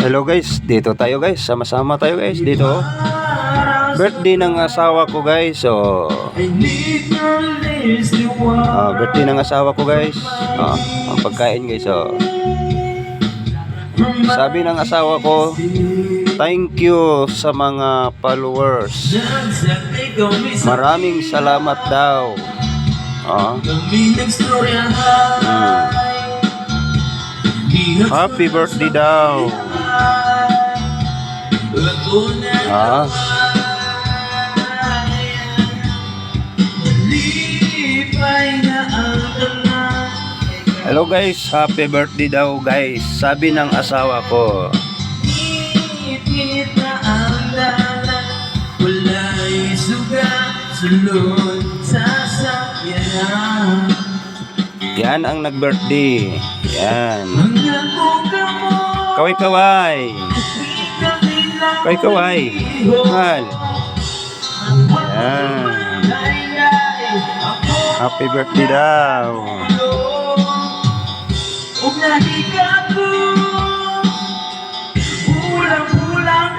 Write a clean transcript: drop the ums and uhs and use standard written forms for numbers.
Hello guys, dito tayo guys. Sama-sama tayo guys dito. Birthday ng asawa ko guys. So birthday ng asawa ko guys. Ang pagkain guys. So sabi ng asawa ko, thank you sa mga followers. Maraming salamat daw. Happy birthday daw. Hello guys, happy birthday daw guys. Sabi ng asawa ko. Yan ang nag-birthday. Yan. Kaway-kaway. Kaway-kaway. Mahal. Yan. Happy birthday daw.